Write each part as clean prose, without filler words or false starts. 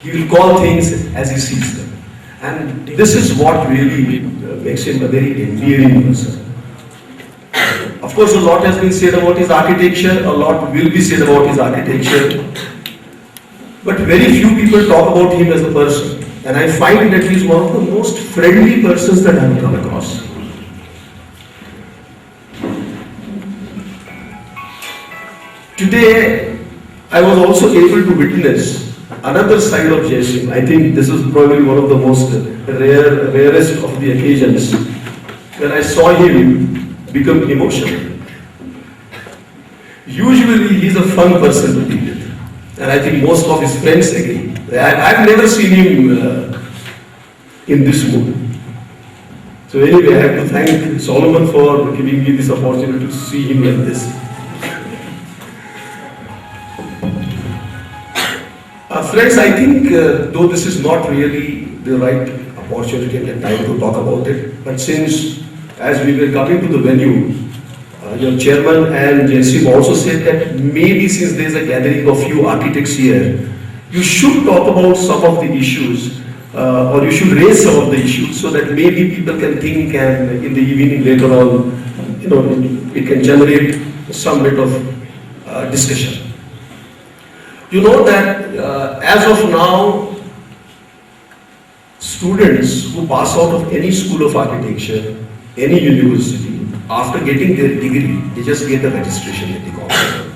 He will call things as he sees them. And this is what really makes him a very endearing person. Of course, a lot has been said about his architecture, a lot will be said about his architecture, but very few people talk about him as a person. And I find that he is one of the most friendly persons that I have come across. Today, I was also able to witness another side of Jaisim. I think this is probably one of the most rarest of the occasions when I saw him become emotional. Usually he is a fun person to deal with, and I think most of his friends agree. I've never seen him in this mood. So anyway, I have to thank Solomon for giving me this opportunity to see him like this. Friends, I think though this is not really the right opportunity and time to talk about it, but since as we were coming to the venue, your chairman and Jaisim also said that maybe since there is a gathering of few architects here, you should talk about some of the issues or you should raise some of the issues so that maybe people can think, and in the evening later on, it can generate some bit of discussion. You know that as of now, students who pass out of any school of architecture, any university, after getting their degree, they just get a registration at the college.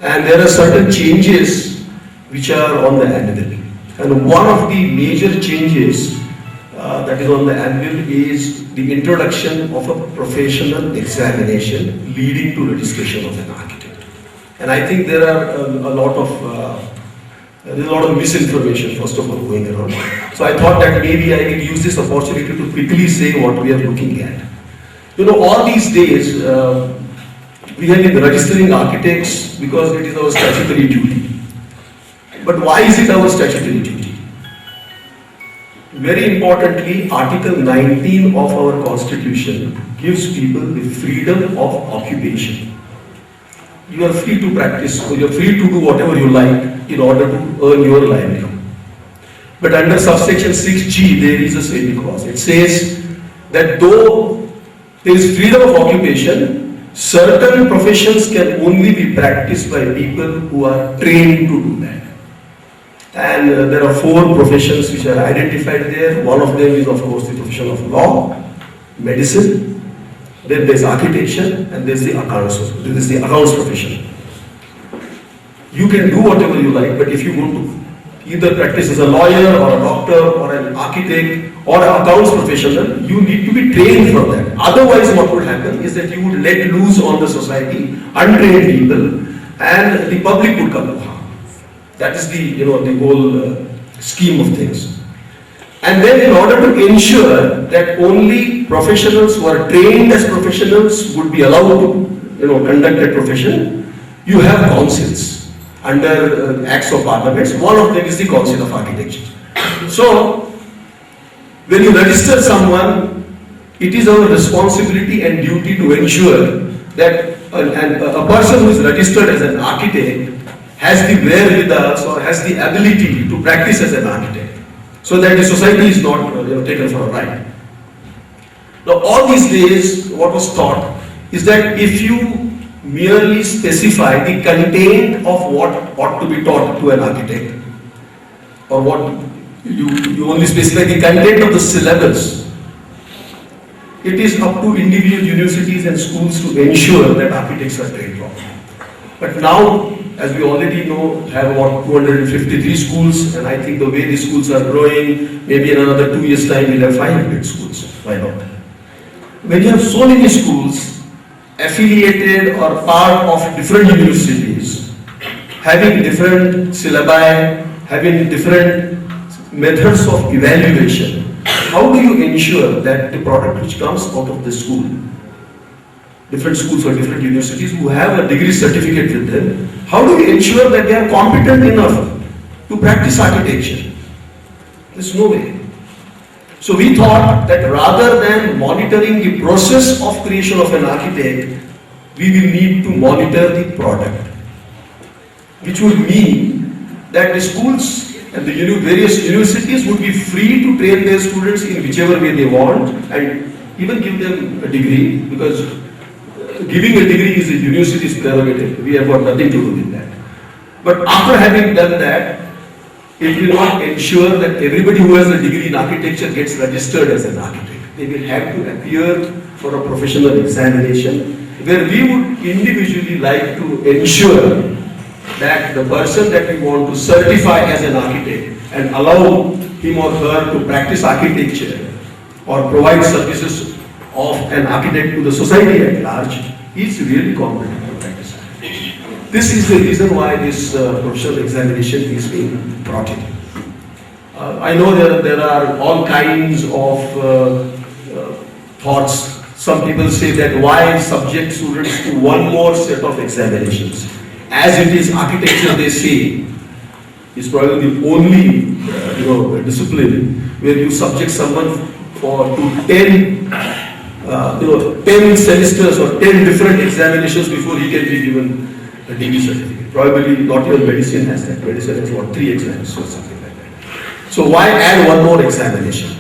And there are certain changes which are on the annual. And one of the major changes that is on the annual is the introduction of a professional examination leading to registration of an architect. And I think there are a lot of misinformation, first of all, going around. So I thought that maybe I will use this opportunity to quickly say what we are looking at. All these days, we have been registering architects because it is our statutory duty. But why is it our statutory duty? Very importantly, Article 19 of our Constitution gives people the freedom of occupation. You are free to practice, or you are free to do whatever you like in order to earn your livelihood. But under subsection 6G, there is a saving clause. It says that though there is freedom of occupation, certain professions can only be practiced by people who are trained to do that. And there are 4 professions which are identified there. One of them is, of course, the profession of law, medicine, then there is architecture, and there is the accounts. There is the accounts profession. You can do whatever you like, but if you want to either practice as a lawyer or a doctor or an architect or an accounts professional, you need to be trained for that. Otherwise, what would happen is that you would let loose on the society untrained people, and the public would come to harm. That is the whole scheme of things. And then in order to ensure that only professionals who are trained as professionals would be allowed to conduct a profession, you have councils under Acts of Parliaments. One of them is the Council of Architecture. So when you register someone, it is our responsibility and duty to ensure that a person who is registered as an architect has the wherewithal or has the ability to practice as an architect, so that the society is not taken for a ride. Now, all these days, what was taught is that if you merely specify the content of what ought to be taught to an architect, or what you only specify the content of the syllabus, it is up to individual universities and schools to ensure that architects are trained properly. But now, as we already know, have about 253 schools, and I think the way the schools are growing, maybe in another 2 years' time we'll have 500 schools. Why not? When you have so many schools affiliated or part of different universities, having different syllabi, having different methods of evaluation, how do you ensure that the product which comes out of the school, different schools or different universities who have a degree certificate with them, how do we ensure that they are competent enough to practice architecture? There's no way. So we thought that rather than monitoring the process of creation of an architect, we will need to monitor the product, which would mean that the schools and the various universities would be free to train their students in whichever way they want and even give them a degree, because giving a degree is a university's prerogative. We have got nothing to do with that. But after having done that, it will not ensure that everybody who has a degree in architecture gets registered as an architect. They will have to appear for a professional examination, where we would individually like to ensure that the person that we want to certify as an architect and allow him or her to practice architecture or provide services of an architect to the society at large is really competent to practice architecture. This is the reason why this professional examination is being brought in. I know there are all kinds of thoughts. Some people say that why subject students to one more set of examinations? As it is, architecture, they say, is probably the only discipline where you subject someone to 10 semesters or 10 different examinations before he can be given a degree certificate. Probably not even medicine has that. Medicine has 3 exams or something like that. So why add one more examination?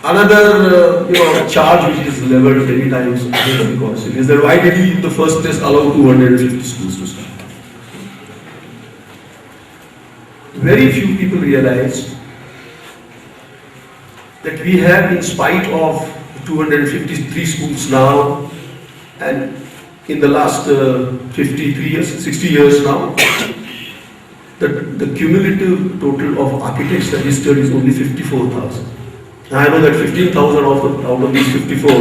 Another charge which is leveled many times against the council is that why did we in the first place allow 250 schools to start? Very few people realize that we have, in spite of 253 schools now, and in the last 60 years now, the cumulative total of architects registered is only 54,000. I know that 15,000 out of these 54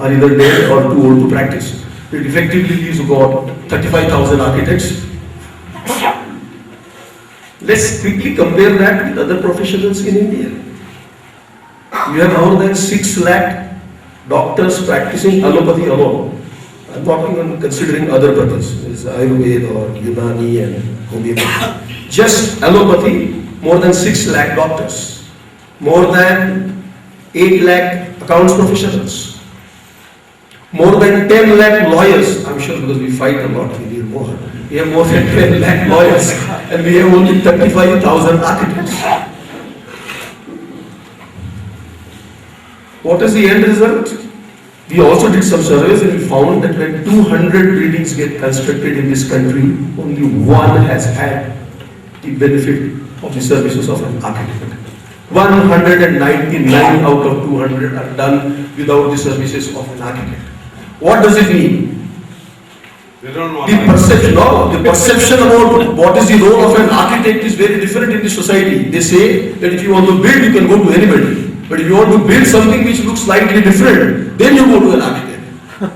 are either dead or too old to practice. It effectively leaves about 35,000 architects. Let's quickly compare that with other professionals in India. We have more than 6 lakh doctors practicing allopathy alone. I'm not even considering other methods, Ayurveda or Unani and homeopathy. Just allopathy, more than 6 lakh doctors. More than 8 lakh accounts professionals. More than 10 lakh lawyers. I'm sure because we fight a lot, we need more. We have more than 10 lakh lawyers and we have only 35,000 architects. What is the end result? We also did some surveys and we found that when 200 buildings get constructed in this country, only one has had the benefit of the services of an architect. 199 out of 200 are done without the services of an architect. What does it mean? They don't know. The perception about what is the role of an architect is very different in the society. They say that if you want to build, you can go to anybody. But if you want to build something which looks slightly different, then you go to an architect.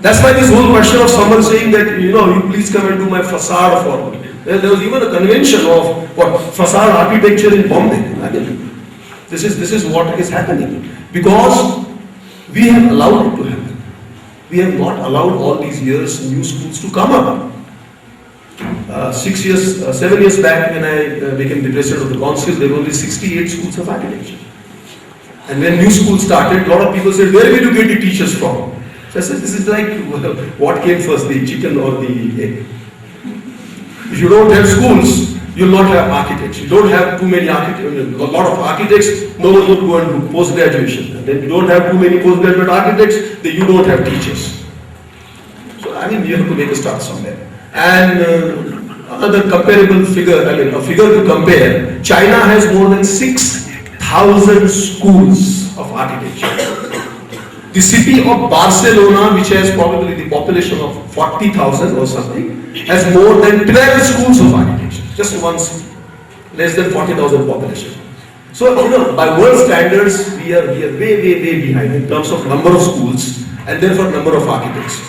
That's why this whole question of someone saying that, you please come and do my facade for me. There was even a convention of facade architecture in Bombay. I mean, this is what is happening. Because we have allowed it to happen. We have not allowed all these years new schools to come up. 7 years back when I became the president of the council, there were only 68 schools of architecture. And when new schools started, a lot of people said, where will you get the teachers from? So I said, this is like, what came first, the chicken or the egg? If you don't have schools, you will not have architects. You don't have too many architects, a lot of architects, no one would go and do post-graduation. And then you don't have too many postgraduate architects, then you don't have teachers. So I mean, you have to make a start somewhere. And another comparable figure, a figure to compare, China has more than 6,000 schools of architecture. The city of Barcelona, which has probably the population of 40,000 or something, has more than 12 schools of architecture. Just one city, less than 40,000 population. So, by world standards, we are way behind in terms of number of schools and therefore number of architects.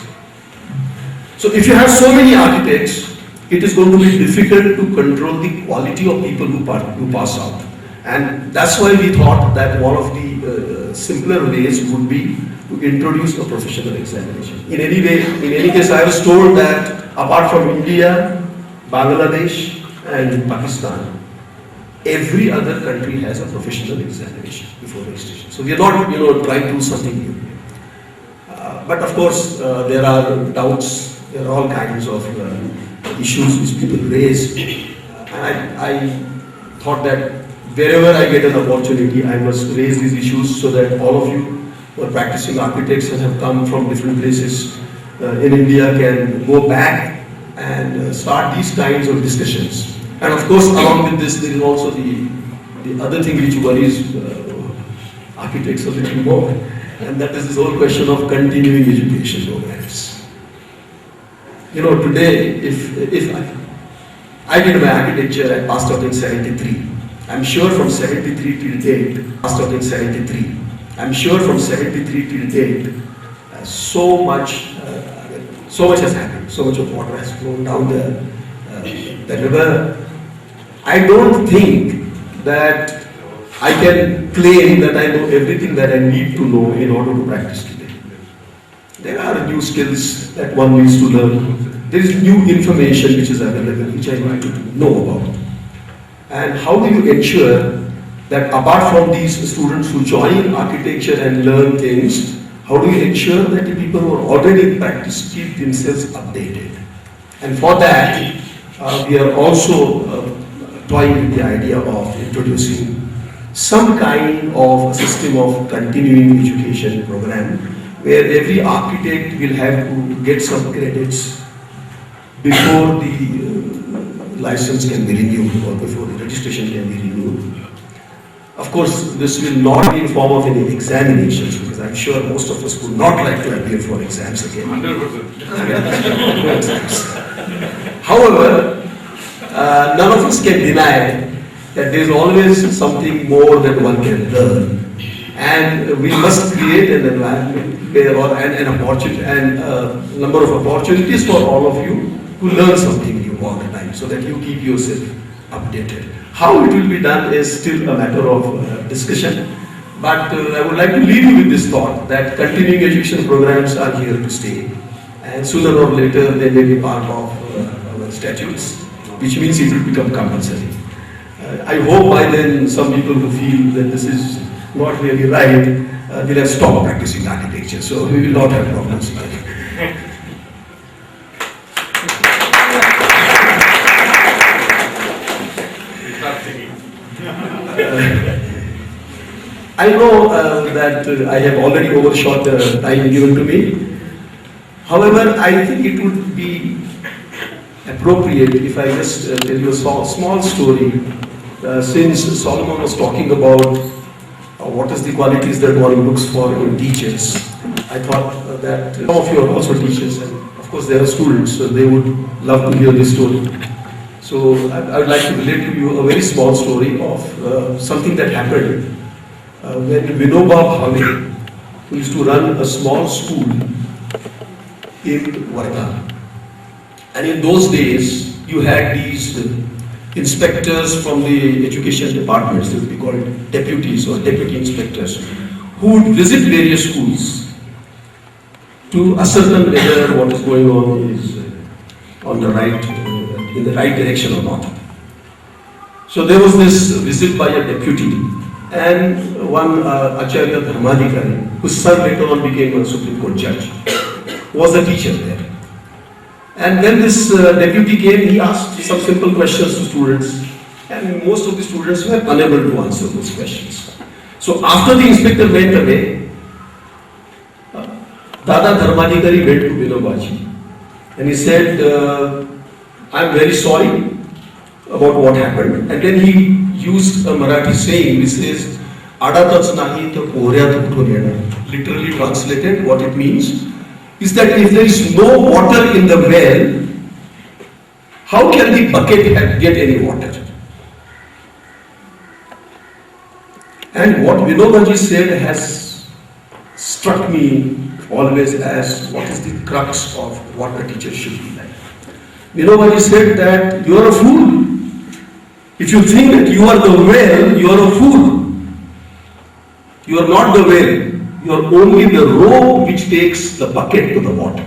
So, if you have so many architects, it is going to be difficult to control the quality of people who pass out. And that's why we thought that one of the simpler ways would be to introduce a professional examination. In any case, I was told that apart from India, Bangladesh and Pakistan, every other country has a professional examination before registration. So we are not, trying to do something new. But of course, there are doubts. There are all kinds of issues which people raise. And I thought that wherever I get an opportunity, I must raise these issues so that all of you who are practicing architects and have come from different places in India can go back and start these kinds of discussions. And of course, along with this, there is also the other thing which worries architects a little more, and that is this whole question of continuing education programs. You know, today, if I did my architecture, I passed out in 73. I'm sure from 73 till date, passed out in 73. I'm sure from 73 till date, so much has happened. So much of water has flown down the river. I don't think that I can claim that I know everything that I need to know in order to practice today. There are new skills that one needs to learn. There is new information which is available, which I need to know about. And how do you ensure that apart from these students who join architecture and learn things, how do you ensure that the people who are already in practice keep themselves updated? And for that, we are also toying with the idea of introducing some kind of a system of continuing education program where every architect will have to get some credits before the license can be renewed or before the registration can be renewed. Of course, this will not be in form of any examinations because I'm sure most of us would not like to appear for exams again. 100%. Exams. However, none of us can deny that there is always something more that one can learn, and we must create an environment where, or an opportunity and a number of opportunities for all of you to learn something new all the time, so that you keep yourself updated. How it will be done is still a matter of discussion, but I would like to leave you with this thought that continuing education programs are here to stay, and sooner or later they may be part of our statutes, which means it will become compulsory. I hope by then some people who feel that this is not really right will have stopped practicing architecture, so we will not have problems. I know that I have already overshot the time given to me. However, I think it would be appropriate if I just tell you a small story. Since Solomon was talking about what is the qualities that one looks for in teachers, I thought that some of you are also teachers, and of course they are students, so they would love to hear this story. So I would like to relate to you a very small story of something that happened when Vinoba Bhave, who used to run a small school in Varna. And in those days, you had these inspectors from the education departments, they would be called deputies or deputy inspectors, who would visit various schools to ascertain whether what is going on is on the right, in the right direction or not. So there was this visit by a deputy, and one Acharya Dharmadhikari, whose son later on became a Supreme Court judge, was a teacher there. And when this deputy came, he asked some simple questions to students, and most of the students were unable to answer those questions. So after the inspector went away, Dada Dharmadhikari went to Vinobaji, and he said, I'm very sorry about what happened. And then he used a Marathi saying which says, Adatats nahi to poryat utthun yena. Literally translated, what it means is that if there is no water in the well, how can the bucket get any water? And what Vinobaji said has struck me always as what is the crux of what a teacher should be like. Vinobaji said that you are a fool. If you think that you are the well, you are a fool. You are not the well. You are only the row which takes the bucket to the water.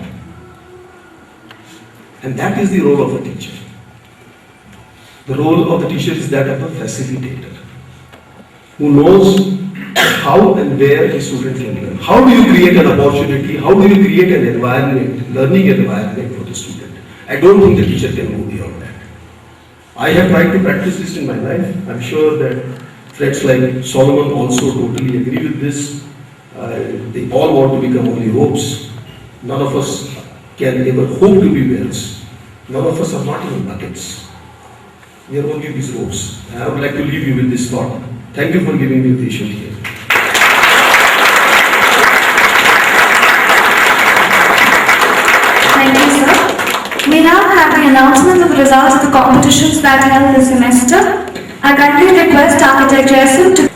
And that is the role of a teacher. The role of the teacher is that of a facilitator, who knows how and where the student can learn. How do you create an opportunity? How do you create an environment, learning environment for the student? I don't think the teacher can go beyond that. I have tried to practice this in my life. I'm sure that friends like Solomon also totally agree with this. They all want to become only ropes. None of us can ever hope to be whales. None of us are not even buckets. We are only these ropes. I would like to leave you with this thought. Thank you for giving me the issue here. Thank you, sir. We now have the announcement of the results of the competitions that held this semester. I kindly request Architect Jason to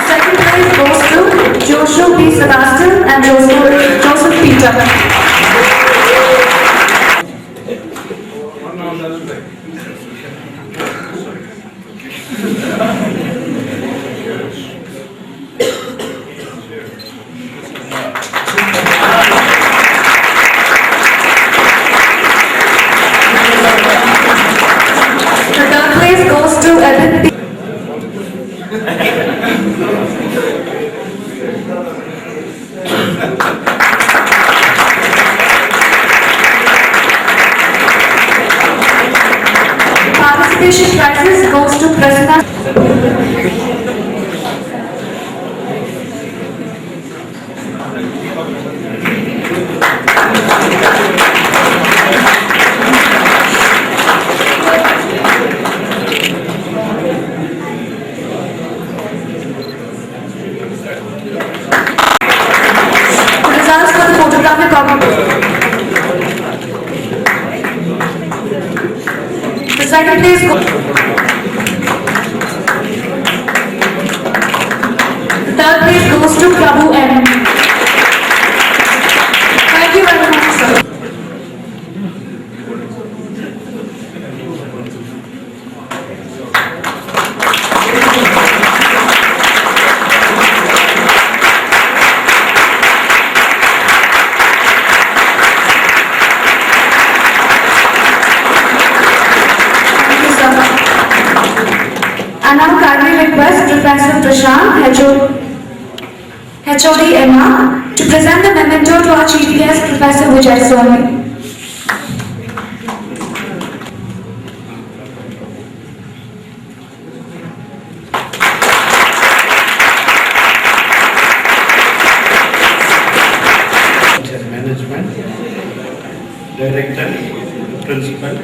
second place goes to Joshua P. Sebastian and Joseph Peter. The third place goes to Evan P. Participation prizes goes to Prasanna. The results for the photographic competition. The second place goes. The third place goes to Prabhu M. Thank you very much, sir. Thank you, sir. I now kindly request Professor Prashant, HOD Emma, to present the memento to our chief guest, Professor Vijay Swami. Management, Director, Principal,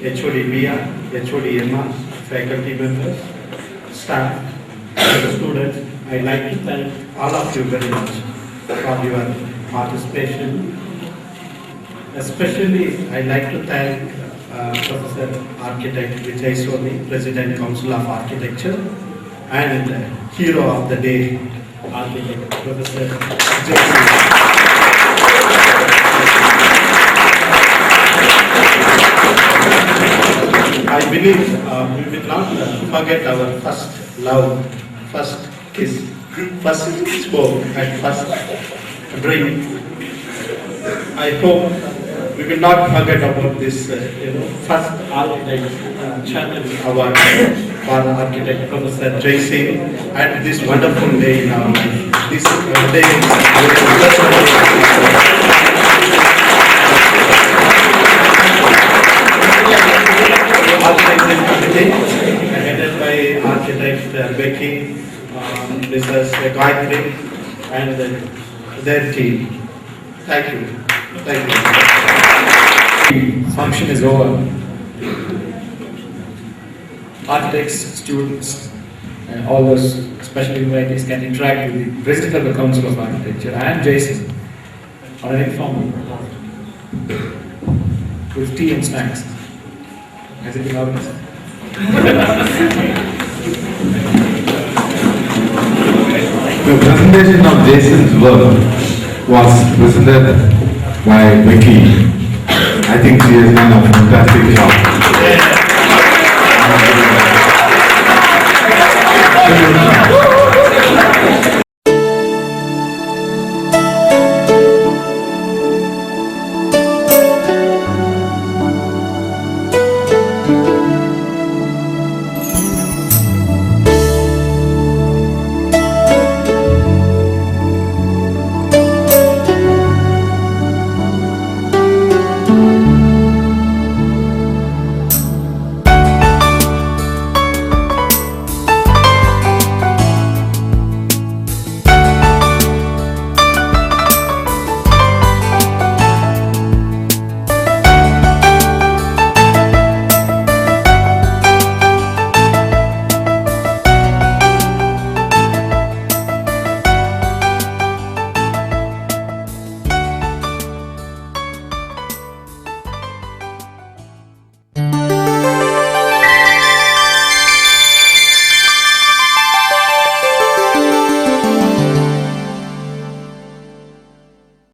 HOD Mia, HOD Emma, faculty members, staff, students, I'd like to thank all of you very much for your participation. Especially, I'd like to thank Professor Architect Vijay Swami, President Council of Architecture, and hero of the day, Architect Professor Jason. I believe we will not forget our first love, first kiss, first smoke, and first drink. I hope we will not forget about this, first architect channel award for Architect Professor Jai Singh and this wonderful day in our life. This day Organizing committee headed by Architect Becky, Mrs. Gayatri, and their team. Thank you. Thank you. Function is over. Architects, students, and all those special invitees can interact with the President of the Council of Architecture and Jason on an informal with tea and snacks. Has it been organized? The presentation of Jason's work was presented by Becky. I think she has done a fantastic job. Tribute.